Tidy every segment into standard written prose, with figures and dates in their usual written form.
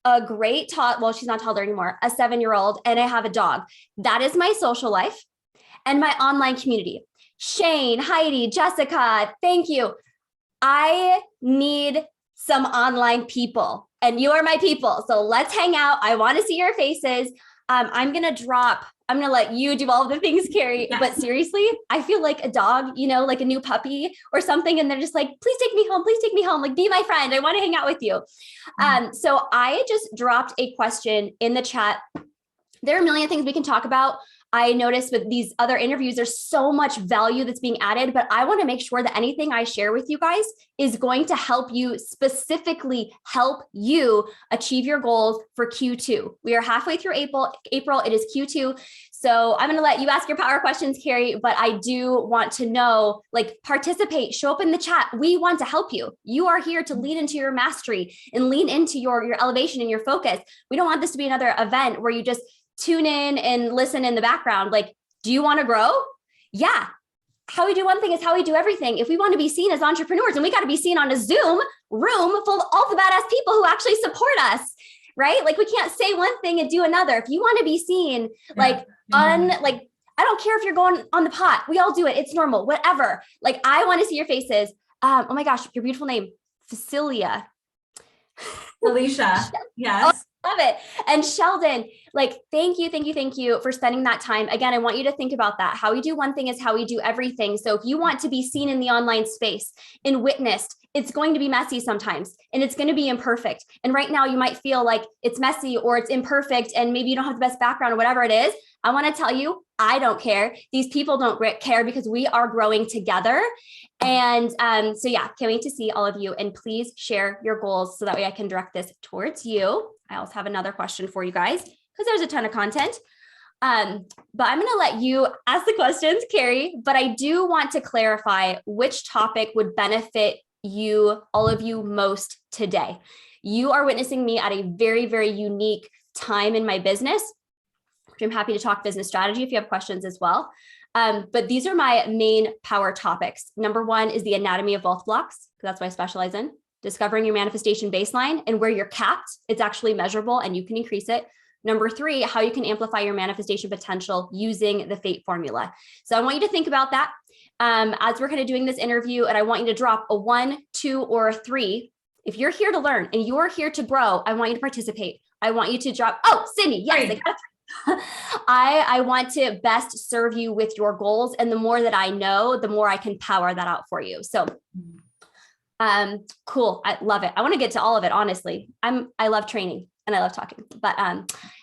a great well, she's not toddler anymore, a 7-year-old, and I have a dog. That is my social life and my online community. Shane, Heidi, Jessica, thank you. I need some online people, and you are my people. So let's hang out. I want to see your faces. I'm going to let you do all of the things, Carrie. Yes. But seriously, I feel like a dog, like a new puppy or something. And they're just like, please take me home. Please take me home. Like, be my friend. I want to hang out with you. So I just dropped a question in the chat. There are a million things we can talk about. I noticed with these other interviews, there's so much value that's being added, but I want to make sure that anything I share with you guys is going to help you, specifically help you achieve your goals for Q2. We are halfway through April. It is Q2. So I'm going to let you ask your power questions, Carrie, but I do want to know, participate, show up in the chat. We want to help you. You are here to lean into your mastery and lean into your elevation and your focus. We don't want this to be another event where you just tune in and listen in the background. Do you want to grow? Yeah. How we do one thing is how we do everything. If we want to be seen as entrepreneurs, and we got to be seen on a Zoom room full of all the badass people who actually support us, right? We can't say one thing and do another. If you want to be seen, I don't care if you're going on the pot. We all do it. It's normal, whatever. I want to see your faces. Oh my gosh, your beautiful name, Felicia. Yes. Oh, love it. And Sheldon, thank you for spending that time. Again, I want you to think about that. How we do one thing is how we do everything. So if you want to be seen in the online space and witnessed, it's going to be messy sometimes, and it's going to be imperfect. And right now you might feel like it's messy or it's imperfect, and maybe you don't have the best background or whatever it is. I want to tell you, I don't care. These people don't care, because we are growing together. And so yeah, can't wait to see all of you, and please share your goals so that way I can direct this towards you. I also have another question for you guys, because there's a ton of content. But I'm going to let you ask the questions, Carrie, but I do want to clarify which topic would benefit you, all of you, most today. You are witnessing me at a very, very unique time in my business. I'm happy to talk business strategy if you have questions as well. But these are my main power topics. Number one is the anatomy of wealth blocks, because that's what I specialize in. Discovering your manifestation baseline and where you're capped. It's actually measurable and you can increase it. Number three, how you can amplify your manifestation potential using the fate formula. So I want you to think about that as we're kind of doing this interview, and I want you to drop a 1, 2, or a 3. If you're here to learn and you're here to grow, I want you to participate. I want you to drop, Cindy, yes, I got a 3. I want to best serve you with your goals. And the more that I know, the more I can power that out for you. So cool. I love it. I want to get to all of it. Honestly, I love training and I love talking, but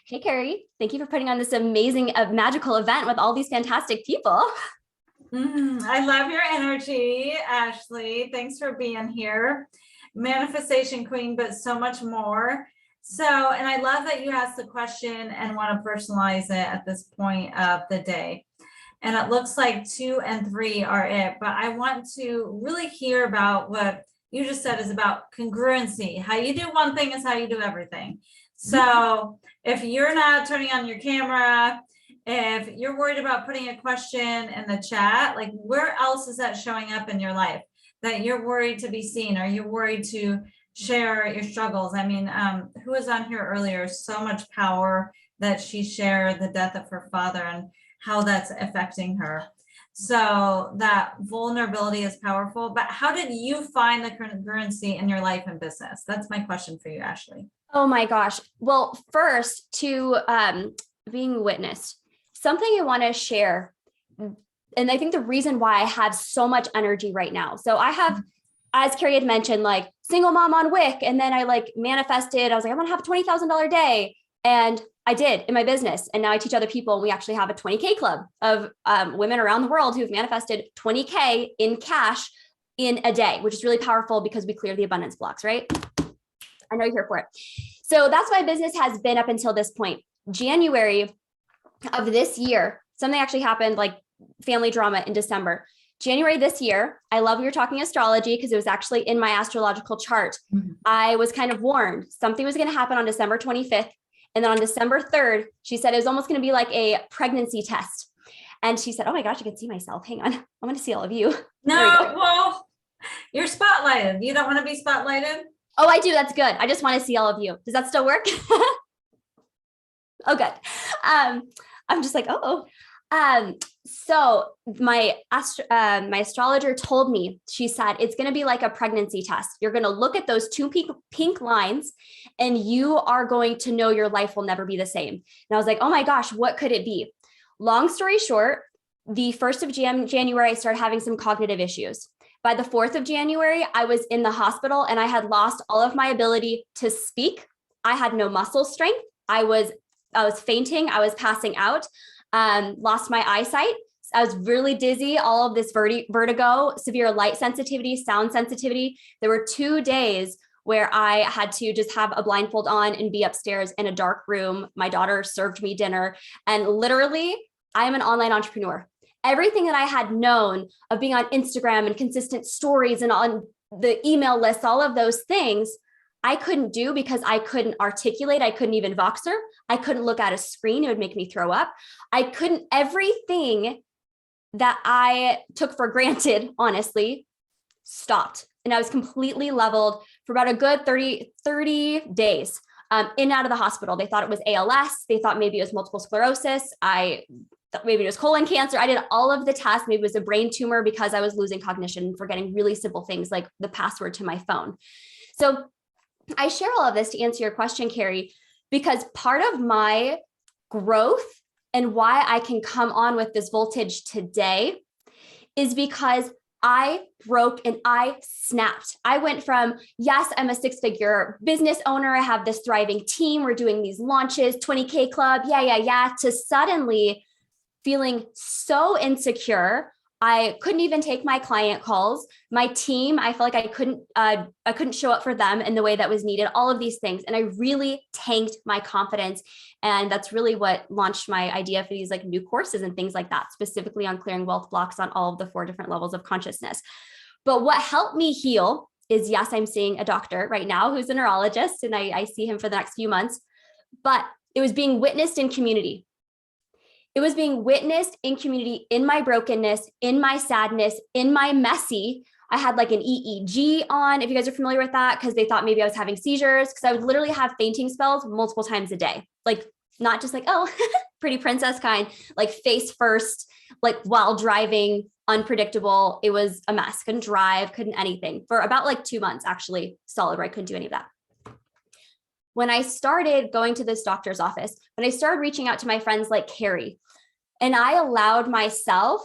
hey, Carrie, thank you for putting on this amazing, magical event with all these fantastic people. I love your energy, Ashley. Thanks for being here. Manifestation queen, but so much more. So, and I love that you asked the question and want to personalize it at this point of the day. And it looks like 2 and 3 are it, but I want to really hear about what you just said is about congruency. How you do one thing is how you do everything. So if you're not turning on your camera, if you're worried about putting a question in the chat, where else is that showing up in your life that you're worried to be seen? Or you're worried to share your struggles? I mean, who was on here earlier? So much power that she shared the death of her father and how that's affecting her. So that vulnerability is powerful, but how did you find the congruency in your life and business? That's my question for you, Ashley. Oh my gosh. Well, first to being witnessed, something I want to share. And I think the reason why I have so much energy right now. So I have, as Carrie had mentioned, single mom on WIC. And then I manifested, I was like, I want to have a $20,000 day. And I did in my business. And now I teach other people. And we actually have a 20K club of women around the world who've manifested 20K in cash in a day, which is really powerful because we clear the abundance blocks, right? I know you're here for it. So that's my business has been up until this point. January of this year, something actually happened, family drama in December. January this year, I love we were talking astrology because it was actually in my astrological chart. Mm-hmm. I was kind of warned something was going to happen on December 25th. And then on December 3rd, she said it was almost going to be like a pregnancy test. And she said, oh my gosh, I can see myself. Hang on. I want to see all of you. No, well, you're spotlighted. You don't want to be spotlighted? Oh, I do. That's good. I just want to see all of you. Does that still work? Oh, good. I'm just like, oh. So my astrologer told me, she said, it's going to be like a pregnancy test. You're going to look at those two pink lines and you are going to know your life will never be the same. And I was like, oh my gosh, what could it be? Long story short, the 1st of January, I started having some cognitive issues. By the 4th of January, I was in the hospital and I had lost all of my ability to speak. I had no muscle strength. I was fainting. I was passing out. Lost my eyesight. I was really dizzy, all of this vertigo, severe light sensitivity, sound sensitivity. There were 2 days where I had to just have a blindfold on and be upstairs in a dark room. My daughter served me dinner. And literally, I am an online entrepreneur. Everything that I had known of being on Instagram and consistent stories and on the email list, all of those things, I couldn't do because I couldn't articulate. I couldn't even Voxer. I couldn't look at a screen. It would make me throw up. I couldn't, everything that I took for granted, honestly, stopped. And I was completely leveled for about a good 30 days in and out of the hospital. They thought it was ALS. They thought maybe it was multiple sclerosis. I thought maybe it was colon cancer. I did all of the tests. Maybe it was a brain tumor because I was losing cognition and forgetting really simple things like the password to my phone. So I share all of this to answer your question, Carrie, because part of my growth and why I can come on with this voltage today is because I broke and I snapped. I went from, yes, I'm a 6-figure business owner. I have this thriving team. We're doing these launches, 20K club. Yeah. To suddenly feeling so insecure. I couldn't even take my client calls. My team, I felt like I couldn't show up for them in the way that was needed, all of these things. And I really tanked my confidence. And that's really what launched my idea for these like new courses and things like that, specifically on clearing wealth blocks on all of the 4 different levels of consciousness. But what helped me heal is, yes, I'm seeing a doctor right now who's a neurologist, and I see him for the next few months, but it was being witnessed in community. It was being witnessed in community, in my brokenness, in my sadness, in my messy. I had like an EEG on, if you guys are familiar with that, because they thought maybe I was having seizures, because I would literally have fainting spells multiple times a day. Like, not just like, oh, pretty princess kind, like face first, like while driving, unpredictable. It was a mess. Couldn't drive, couldn't anything for about like 2 months, actually solid, where I couldn't do any of that. When I started going to this doctor's office, when I started reaching out to my friends like Carrie, and I allowed myself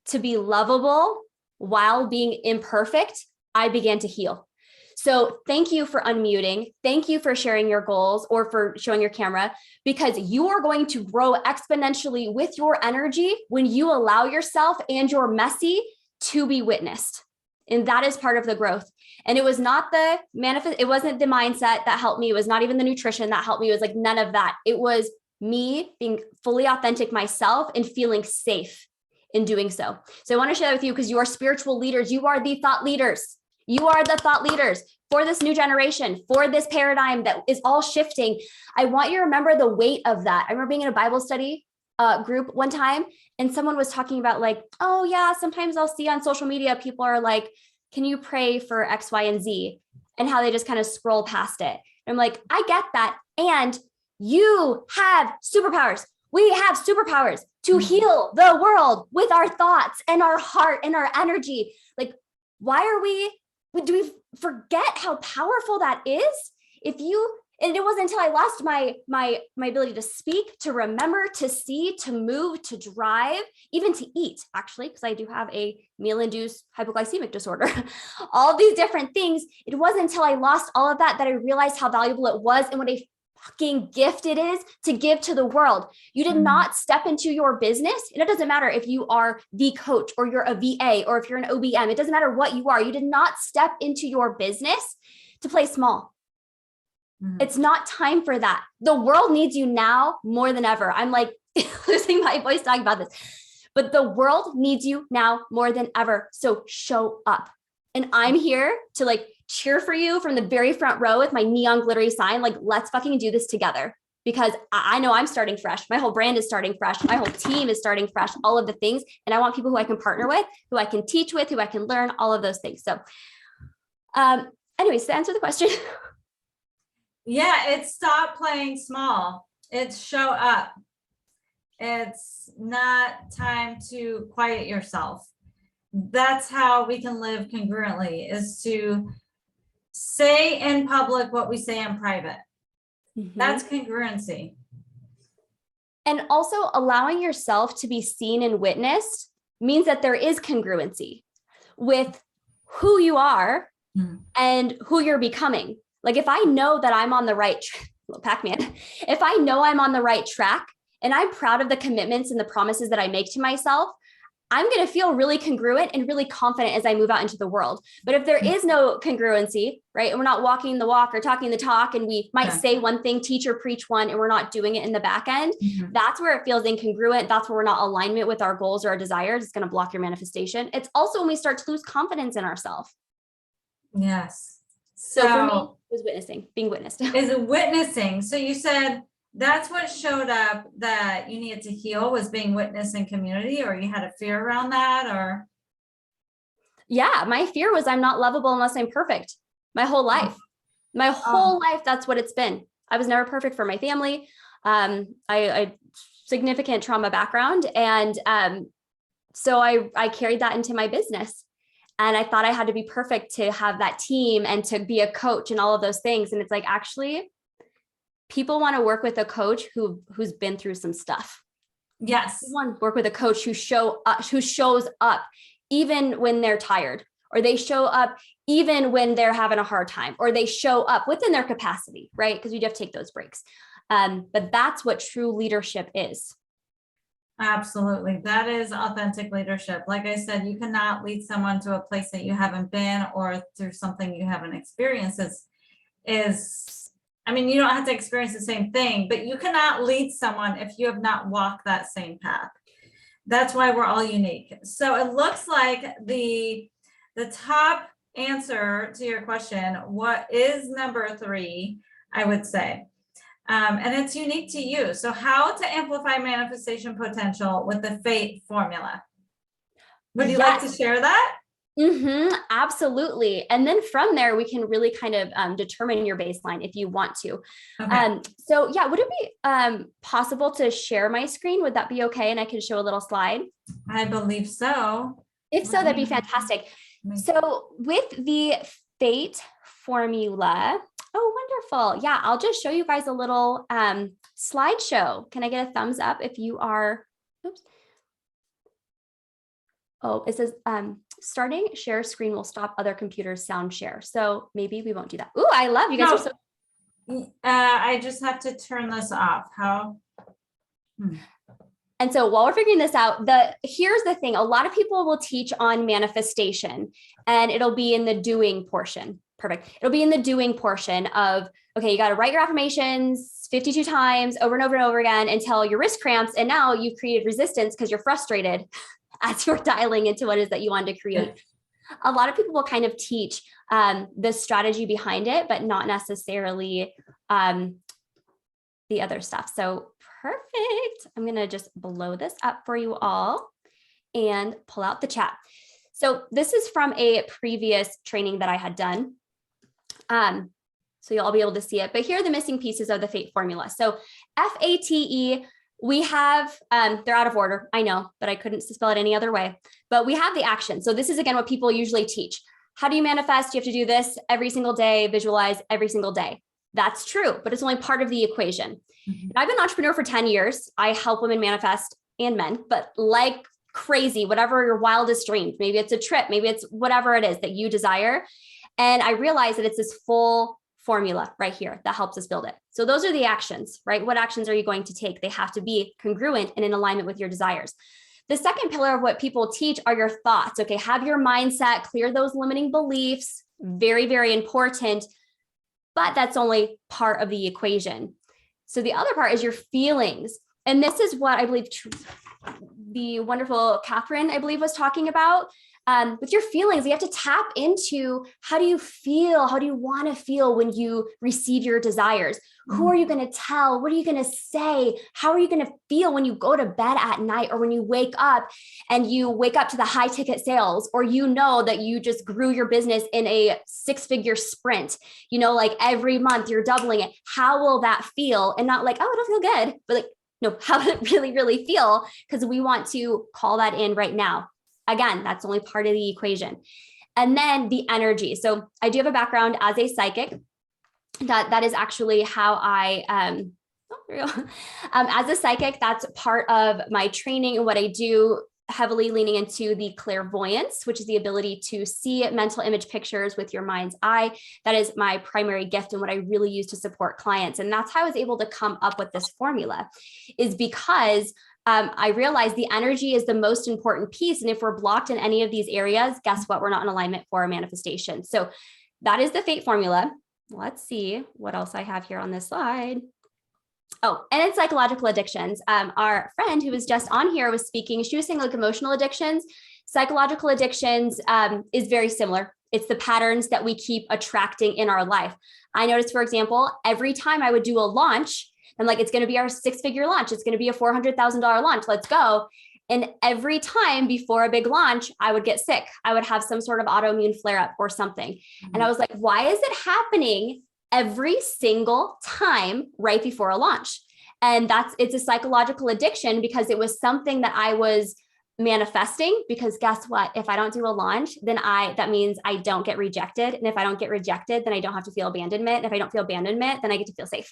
to be lovable while being imperfect, I began to heal. So thank you for unmuting. Thank you for sharing your goals or for showing your camera, because you are going to grow exponentially with your energy when you allow yourself and your messy to be witnessed. And that is part of the growth. And it was not the it wasn't the mindset that helped me. It was not even the nutrition that helped me. It was like none of that. It was me being fully authentic myself and feeling safe in doing so. So I want to share that with you because you are spiritual leaders. You are the thought leaders. You are the thought leaders for this new generation, for this paradigm that is all shifting. I want you to remember the weight of that. I remember being in a Bible study group one time, and someone was talking about like, oh yeah, sometimes I'll see on social media, people are like, can you pray for X, Y, and Z? And how they just kind of scroll past it. And I'm like, I get that. And you have superpowers. We have superpowers to heal the world with our thoughts and our heart and our energy. Like, do we forget how powerful that is? And it wasn't until I lost my ability to speak, to remember, to see, to move, to drive, even to eat, actually, because I do have a meal-induced hypoglycemic disorder, all these different things. It wasn't until I lost all of that I realized how valuable it was and what a fucking gift it is to give to the world. You did not step into your business. And it doesn't matter if you are the coach or you're a VA or if you're an OBM. It doesn't matter what you are. You did not step into your business to play small. It's not time for that. The world needs you now more than ever. I'm like losing my voice talking about this, but the world needs you now more than ever. So show up. And I'm here to like cheer for you from the very front row with my neon glittery sign. Like, let's fucking do this together, because I know I'm starting fresh. My whole brand is starting fresh. My whole team is starting fresh, all of the things. And I want people who I can partner with, who I can teach with, who I can learn, all of those things. So anyways, to answer the question. Yeah, it's stop playing small. It's show up. It's not time to quiet yourself. That's how we can live congruently, is to say in public what we say in private. That's congruency. And also allowing yourself to be seen and witnessed means that there is congruency with who you are and who you're becoming. Like if I know that I'm on the right Pac-Man, if I know I'm on the right track and I'm proud of the commitments and the promises that I make to myself, I'm going to feel really congruent and really confident as I move out into the world. But if there is no congruency, right, and we're not walking the walk or talking the talk, and we might say one thing, teach or preach one, and we're not doing it in the back end, that's where it feels incongruent. That's where we're not in alignment with our goals or our desires. It's going to block your manifestation. It's also when we start to lose confidence in ourselves. Yes. So for me, it was witnessing, being witnessed. Is witnessing. So you said that's what showed up that you needed to heal, was being witnessed in community, or you had a fear around that, or? Yeah, my fear was I'm not lovable unless I'm perfect. My whole life, that's what it's been. I was never perfect for my family. I significant trauma background. And so I carried that into my business. And I thought I had to be perfect to have that team and to be a coach and all of those things. And it's like, actually, people want to work with a coach who's been through some stuff. Yes. People want to work with a coach who shows up even when they're tired, or they show up even when they're having a hard time, or they show up within their capacity, right? Because you have to take those breaks. But that's what true leadership is. Absolutely. That is authentic leadership. Like I said, you cannot lead someone to a place that you haven't been, or through something you haven't experienced. I mean, you don't have to experience the same thing, but you cannot lead someone if you have not walked that same path. That's why we're all unique. So it looks like the top answer to your question, what is number 3, I would say. And it's unique to you. So how to amplify manifestation potential with the fate formula. Would you like to share that? Absolutely. And then from there, we can really kind of determine your baseline if you want to. Okay. So yeah, would it be possible to share my screen? Would that be okay? And I can show a little slide? I believe so. If so, that'd be fantastic. So with the fate formula, oh, wonderful. Yeah, I'll just show you guys a little slideshow. Can I get a thumbs up if you are, oops. Oh, it says starting share screen will stop other computers sound share. So maybe we won't do that. Ooh, I love you guys. Are so I just have to turn this off. How? And so while we're figuring this out, here's the thing. A lot of people will teach on manifestation, and it'll be in the doing portion. Perfect. It'll be in the doing portion of, okay, you got to write your affirmations 52 times over and over and over again until your wrist cramps. And now you've created resistance because you're frustrated as you're dialing into what it is that you want to create. A lot of people will kind of teach the strategy behind it, but not necessarily the other stuff. So perfect. I'm going to just blow this up for you all and pull out the chat. So this is from a previous training that I had done. So you'll all be able to see it, but here are the missing pieces of the fate formula. So FATE, we have, they're out of order, I know, but I couldn't spell it any other way, but we have the action. So this is, again, what people usually teach. How do you manifest? You have to do this every single day, visualize every single day. That's true, but it's only part of the equation. I've been an entrepreneur for 10 years. I help women manifest, and men, but like crazy, whatever your wildest dreams, maybe it's a trip, maybe it's whatever it is that you desire. And I realized that it's this full formula right here that helps us build it. So those are the actions, right? What actions are you going to take? They have to be congruent and in alignment with your desires. The second pillar of what people teach are your thoughts. Okay, have your mindset, clear those limiting beliefs. Very, very important, but that's only part of the equation. So the other part is your feelings. And this is what I believe the wonderful Catherine, I believe, was talking about. with your feelings, you have to tap into, how do you feel? How do you want to feel when you receive your desires? Who are you going to tell? What are you going to say? How are you going to feel when you go to bed at night, or when you wake up and you wake up to the high ticket sales, or you know that you just grew your business in a 6-figure sprint, you know, like every month you're doubling it. How will that feel? And not like, oh, it'll feel good, but like, no, how does it really, really feel? Because we want to call that in right now. Again, that's only part of the equation. And then the energy. So I do have a background as a psychic. That is actually how I, as a psychic, that's part of my training and what I do, heavily leaning into the clairvoyance, which is the ability to see mental image pictures with your mind's eye. That is my primary gift and what I really use to support clients. And that's how I was able to come up with this formula, is because I realized the energy is the most important piece. And if we're blocked in any of these areas, guess what? We're not in alignment for a manifestation. So that is the fate formula. Let's see what else I have here on this slide. Oh, and it's psychological addictions. Our friend who was just on here was speaking. She was saying like emotional addictions. Psychological addictions is very similar. It's the patterns that we keep attracting in our life. I noticed, for example, every time I would do a launch, I'm like, it's going to be our 6-figure launch. It's going to be a $400,000 launch. Let's go. And every time before a big launch, I would get sick. I would have some sort of autoimmune flare up or something. Mm-hmm. And I was like, why is it happening every single time right before a launch? And it's a psychological addiction, because it was something that I was manifesting. Because guess what? If I don't do a launch, then that means I don't get rejected. And if I don't get rejected, then I don't have to feel abandonment. And if I don't feel abandonment, then I get to feel safe.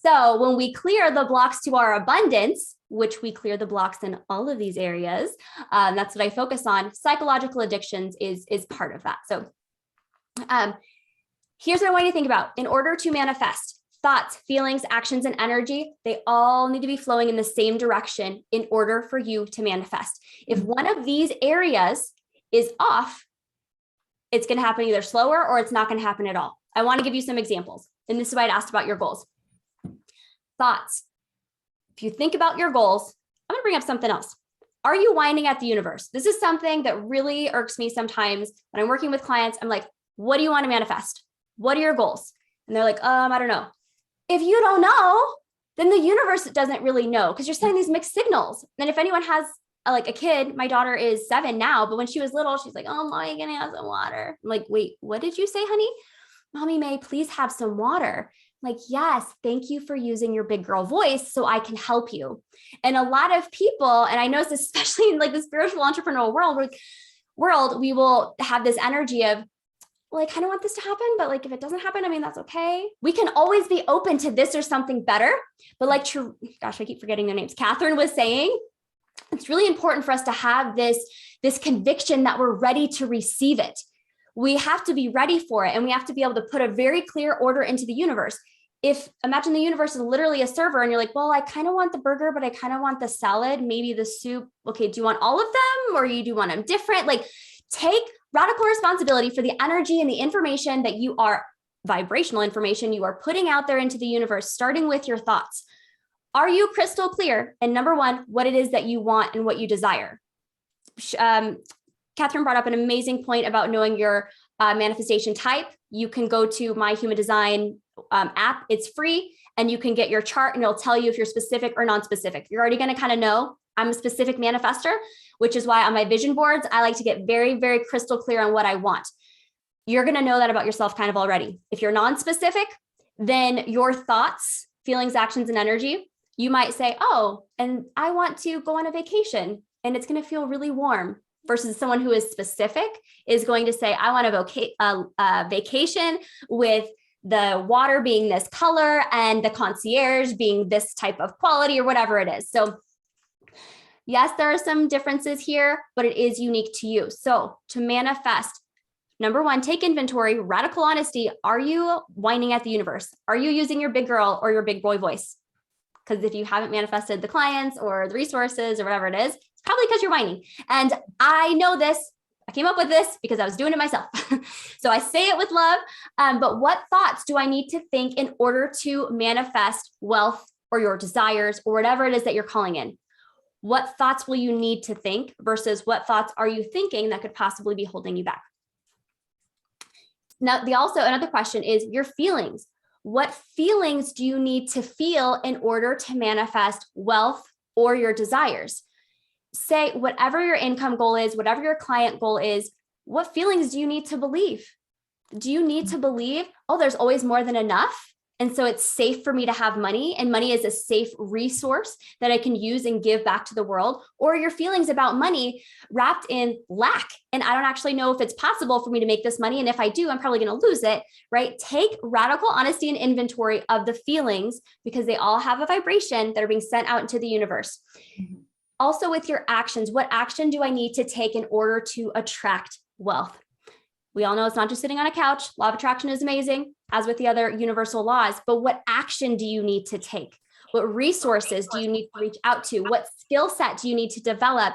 So when we clear the blocks to our abundance, which we clear the blocks in all of these areas, that's what I focus on. Psychological addictions is part of that. So here's what I want you to think about. In order to manifest, thoughts, feelings, actions, and energy, they all need to be flowing in the same direction in order for you to manifest. If one of these areas is off, it's going to happen either slower or it's not going to happen at all. I want to give you some examples. And this is why I asked about your goals. Thoughts. If you think about your goals, I'm going to bring up something else. Are you whining at the universe? This is something that really irks me sometimes when I'm working with clients. I'm like, what do you want to manifest? What are your goals? And they're like, I don't know. If you don't know, then the universe doesn't really know, because you're sending these mixed signals. And if anyone has like a kid, my daughter is 7 now, but when she was little, she's like, oh, Mommy, can I have some water? I'm like, wait, what did you say, honey? Mommy, may I please have some water? I'm like, yes, thank you for using your big girl voice so I can help you. And a lot of people, and I know this especially in like the spiritual entrepreneurial world, we will have this energy of, well, I kind of want this to happen, but like, if it doesn't happen, I mean, that's okay. We can always be open to this or something better. But like, gosh, I keep forgetting their names. Catherine was saying, it's really important for us to have this conviction that we're ready to receive it. We have to be ready for it. And we have to be able to put a very clear order into the universe. Imagine the universe is literally a server and you're like, well, I kind of want the burger, but I kind of want the salad, maybe the soup. Okay, do you want all of them, or you do want them different? Like, take radical responsibility for the energy and the information that you are, vibrational information you are putting out there into the universe, starting with your thoughts. Are you crystal clear? And number one, what it is that you want and what you desire? Catherine brought up an amazing point about knowing your manifestation type. You can go to my Human Design app. It's free, and you can get your chart and it'll tell you if you're specific or non-specific. You're already going to kind of know I'm a specific manifester, which is why on my vision boards, I like to get very, very crystal clear on what I want. You're going to know that about yourself kind of already. If you're non-specific, then your thoughts, feelings, actions, and energy, you might say, oh, and I want to go on a vacation and it's going to feel really warm. Versus someone who is specific is going to say, I want a vacation with the water being this color and the concierge being this type of quality or whatever it is. So yes, there are some differences here, but it is unique to you. So to manifest, number one, take inventory, radical honesty. Are you whining at the universe? Are you using your big girl or your big boy voice? Because if you haven't manifested the clients or the resources or whatever it is, it's probably because you're whining. And I know this. I came up with this because I was doing it myself. So I say it with love. But what thoughts do I need to think in order to manifest wealth or your desires or whatever it is that you're calling in? What thoughts will you need to think versus what thoughts are you thinking that could possibly be holding you back? Now, another question is your feelings. What feelings do you need to feel in order to manifest wealth or your desires? Say whatever your income goal is, whatever your client goal is, what feelings do you need to believe? Do you need to believe, oh, there's always more than enough? And so it's safe for me to have money, and money is a safe resource that I can use and give back to the world. Or your feelings about money wrapped in lack. And I don't actually know if it's possible for me to make this money. And if I do, I'm probably going to lose it, right? Take radical honesty and inventory of the feelings, because they all have a vibration that are being sent out into the universe. Mm-hmm. Also with your actions, what action do I need to take in order to attract wealth? We all know it's not just sitting on a couch. Law of attraction is amazing, as with the other universal laws, but what action do you need to take? What resources do you need to reach out to? What skill set do you need to develop?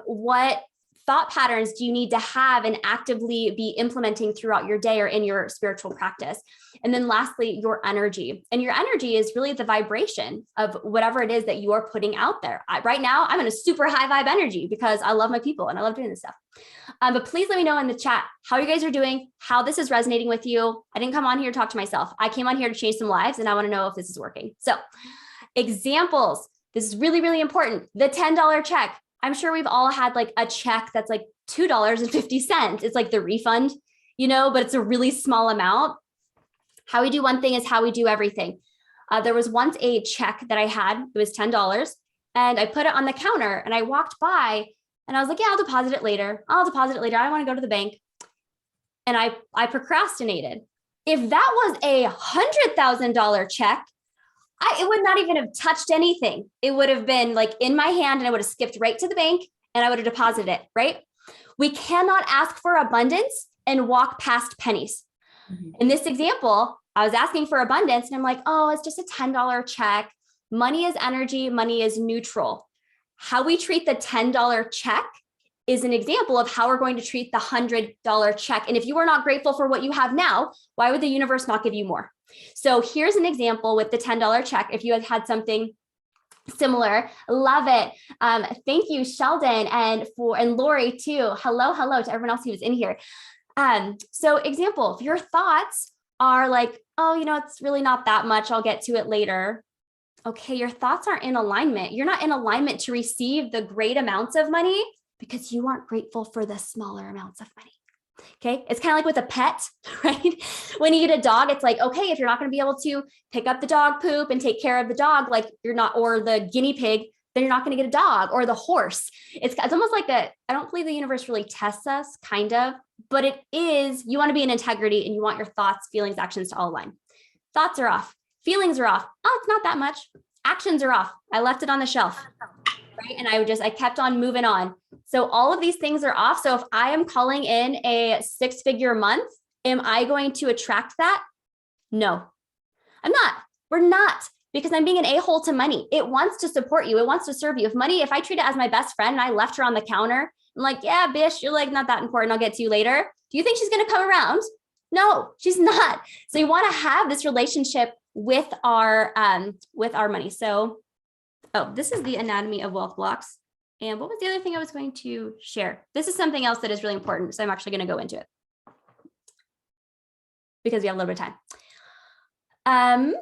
What thought patterns do you need to have and actively be implementing throughout your day or in your spiritual practice? And then lastly, your energy. And your energy is really the vibration of whatever it is that you are putting out there. Right now, I'm in a super high vibe energy because I love my people and I love doing this stuff. But please let me know in the chat how you guys are doing, how this is resonating with you. I didn't come on here to talk to myself. I came on here to change some lives, and I want to know if this is working. So examples, this is really, really important. The $10 check. I'm sure we've all had like a check that's like $2.50. It's like the refund, but it's a really small amount. How we do one thing is how we do everything. There was once a check that I had, it was $10, and I put it on the counter and I walked by and I was like, yeah, I'll deposit it later. I don't want to go to the bank. And I procrastinated. If that was a $100,000 check, it would not even have touched anything. It would have been like in my hand and I would have skipped right to the bank and I would have deposited it, right? We cannot ask for abundance and walk past pennies. Mm-hmm. In this example, I was asking for abundance and I'm like, oh, it's just a $10 check. Money is energy. Money is neutral. How we treat the $10 check is an example of how we're going to treat the $100 check. And if you are not grateful for what you have now, why would the universe not give you more? So here's an example with the $10 check. If you had something similar, love it. Thank you, Sheldon, and Lori too. Hello to everyone else who was in here. So example, if your thoughts are like, oh, it's really not that much, I'll get to it later. Okay, your thoughts aren't in alignment. You're not in alignment to receive the great amounts of money because you aren't grateful for the smaller amounts of money. Okay, it's kind of like with a pet, right? When you get a dog, it's like, okay, if you're not going to be able to pick up the dog poop and take care of the dog, like you're not, or the guinea pig, then you're not going to get a dog, or the horse. It's almost like I don't believe the universe really tests us, kind of, but it is, you want to be in integrity and you want your thoughts, feelings, actions to all align. Thoughts are off. Feelings are off. Oh, it's not that much. Actions are off. I left it on the shelf, right? And I kept on moving on. So all of these things are off. So if I am calling in a 6-figure month, am I going to attract that? No, I'm not. We're not, because I'm being an a-hole to money. It wants to support you. It wants to serve you. If I treat it as my best friend and I left her on the counter, I'm like, yeah, bitch, you're like not that important. I'll get to you later. Do you think she's going to come around? No, she's not. So you want to have this relationship with our money. So, this is the anatomy of wealth blocks. And what was the other thing I was going to share? This is something else that is really important. So I'm actually going to go into it because we have a little bit of time.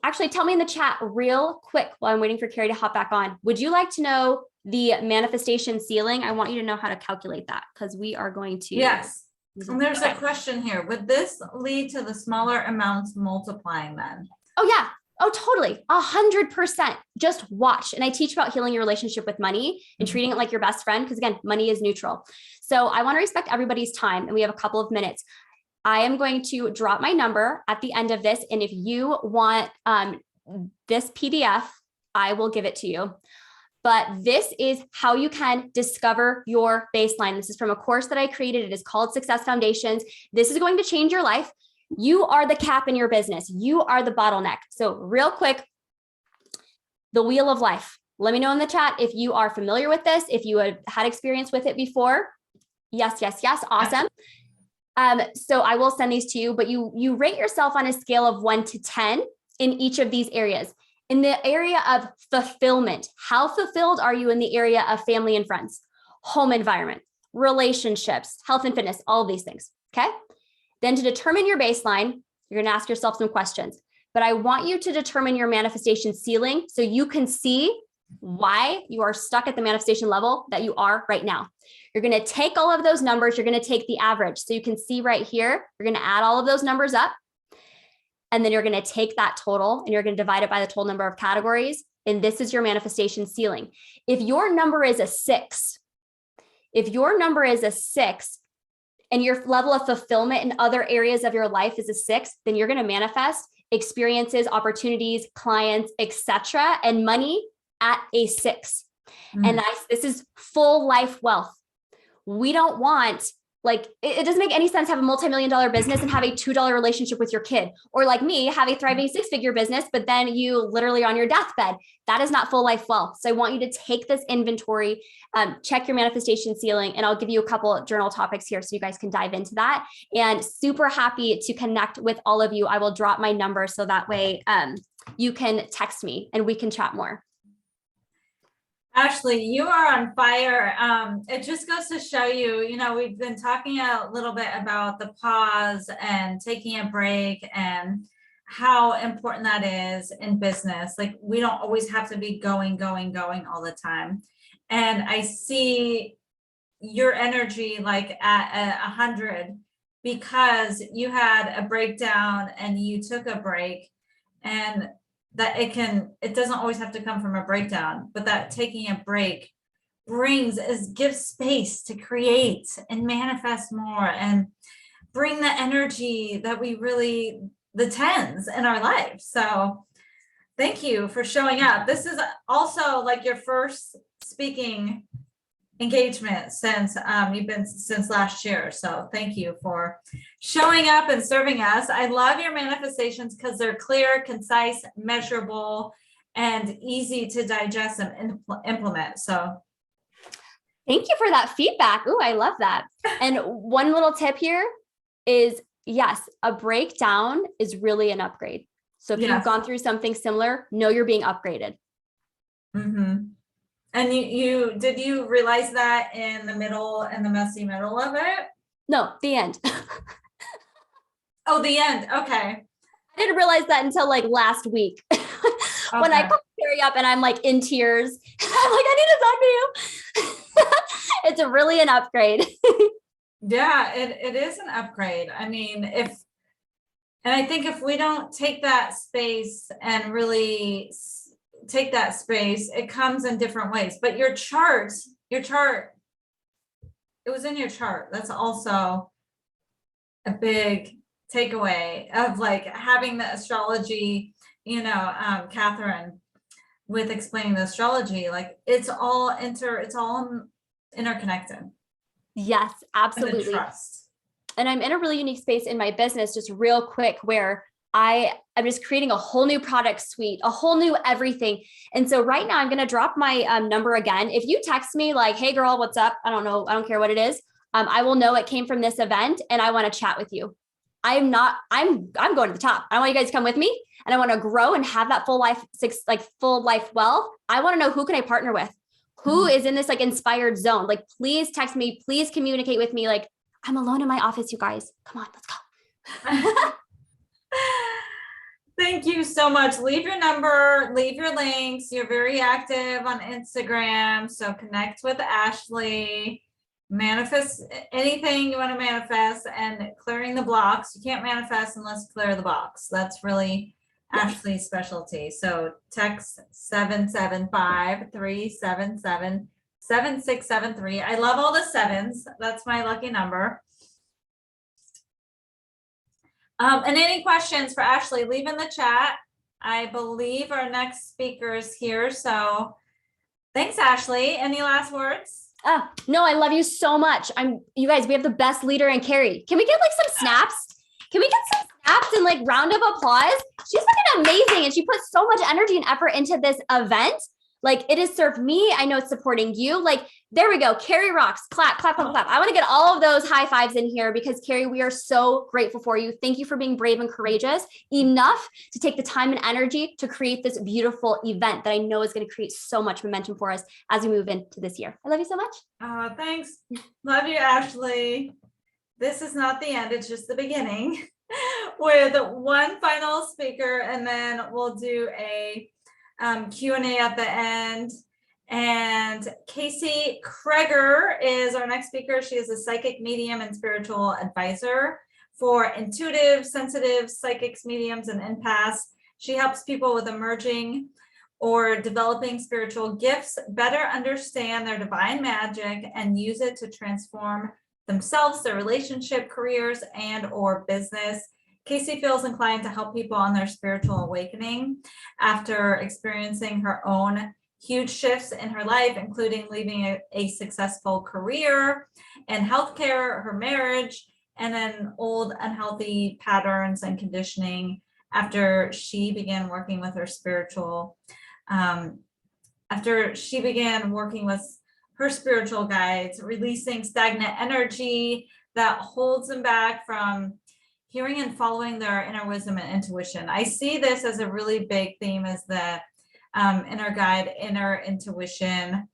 Actually, tell me in the chat real quick while I'm waiting for Carrie to hop back on. Would you like to know the manifestation ceiling? I want you to know how to calculate that because we are going to. Yes. And there's a question here. Would this lead to the smaller amounts multiplying then? Oh, yeah. Oh, totally. 100%. Just watch. And I teach about healing your relationship with money and treating it like your best friend. Because again, money is neutral. So I want to respect everybody's time. And we have a couple of minutes. I am going to drop my number at the end of this. And if you want this PDF, I will give it to you. But this is how you can discover your baseline. This is from a course that I created. It is called Success Foundations. This is going to change your life. You are the cap in your business. You are the bottleneck. So real quick, the wheel of life. Let me know in the chat if you are familiar with this, if you had experience with it before. Yes. Awesome. So I will send these to you, but you rate yourself on a scale of 1 to 10 in each of these areas. In the area of fulfillment, how fulfilled are you in the area of family and friends, home environment, relationships, health and fitness, all of these things, okay? Then to determine your baseline, you're gonna ask yourself some questions, but I want you to determine your manifestation ceiling so you can see why you are stuck at the manifestation level that you are right now. You're gonna take all of those numbers, you're gonna take the average. So you can see right here, you're gonna add all of those numbers up, and then you're going to take that total and you're going to divide it by the total number of categories. And this is your manifestation ceiling. If your number is a 6, and your level of fulfillment in other areas of your life is a 6, then you're going to manifest experiences, opportunities, clients, etc., and money at a 6. And this is full life wealth. We don't want, like, it doesn't make any sense to have a multi-million-dollar business and have a $2 relationship with your kid, or like me, have a thriving 6-figure business, but then you literally on your deathbed. That is not full life wealth. So I want you to take this inventory, check your manifestation ceiling, and I'll give you a couple of journal topics here so you guys can dive into that. And super happy to connect with all of you. I will drop my number so that way you can text me and we can chat more. Ashley, you are on fire. It just goes to show you, we've been talking a little bit about the pause and taking a break and how important that is in business. Like, we don't always have to be going all the time. And I see your energy like at 100 because you had a breakdown and you took a break, and that it doesn't always have to come from a breakdown, but that taking a break gives space to create and manifest more and bring the energy that the 10s in our life. So thank you for showing up. This is also like your first speaking engagement since you've been since last year. So thank you for showing up and serving us. I love your manifestations because they're clear, concise, measurable, and easy to digest and implement. So thank you for that feedback. Ooh, I love that. And one little tip here is, yes, a breakdown is really an upgrade. So if you've gone through something similar, know you're being upgraded. And did you realize that in the messy middle of it? No, the end. Oh, the end. Okay. I didn't realize that until like last week when I called Carrie up and I'm like in tears. I'm like, I need to talk to you. It's really an upgrade. Yeah, it is an upgrade. I mean, and I think if we don't take that space and really take that space, it comes in different ways. But your chart, it was in your chart. That's also a big takeaway of like having the astrology, Catherine, with explaining the astrology, like it's all interconnected. Yes, absolutely. And trust. And I'm in a really unique space in my business, just real quick, where I'm just creating a whole new product suite, a whole new everything. And so right now I'm going to drop my number again. If you text me like, hey girl, what's up? I don't know. I don't care what it is. I will know it came from this event and I want to chat with you. I'm going to the top. I want you guys to come with me and I want to grow and have that full life wealth. I want to know, who can I partner with? Who is in this like inspired zone? Like, please text me, please communicate with me. Like, I'm alone in my office, you guys. Come on, let's go. Thank you so much. Leave your number, leave your links. You're very active on Instagram. So connect with Ashley, manifest anything you want to manifest, and clearing the blocks. You can't manifest unless you clear the box. That's really Ashley's specialty. So text 775-377-7673. I love all the 7s. That's my lucky number. And any questions for Ashley, leave in the chat. I believe our next speaker is here. So thanks, Ashley. Any last words? Oh, no, I love you so much. You guys, we have the best leader in Carrie. Can we get like some snaps? Can we get some snaps and like round of applause? She's fucking amazing. And she put so much energy and effort into this event. Like it has served me. I know it's supporting you. Like, there we go. Carrie rocks. Clap, clap, clap, clap. I want to get all of those high fives in here because Carrie, we are so grateful for you. Thank you for being brave and courageous enough to take the time and energy to create this beautiful event that I know is going to create so much momentum for us as we move into this year. I love you so much. Thanks. Love you, Ashley. This is not the end. It's just the beginning with one final speaker, and then we'll do a Q&A at the end. And Casey Kreger is our next speaker. She is a psychic medium and spiritual advisor for intuitive, sensitive psychics, mediums, and empaths. She helps people with emerging or developing spiritual gifts better understand their divine magic and use it to transform themselves, their relationship, careers, and or business. Casey feels inclined to help people on their spiritual awakening after experiencing her own huge shifts in her life, including leaving a successful career in healthcare, her marriage, and then old unhealthy patterns and conditioning after she began working with her spiritual guides, releasing stagnant energy that holds them back from hearing and following their inner wisdom and intuition. I see this as a really big theme, as the inner guide, inner intuition.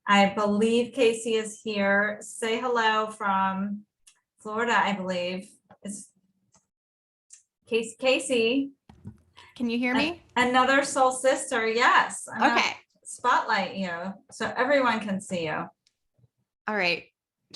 I believe Casey is here. Say hello from Florida, I believe. It's Casey. Can you hear me? Another soul sister, yes. Okay. Spotlight you so everyone can see you. All right.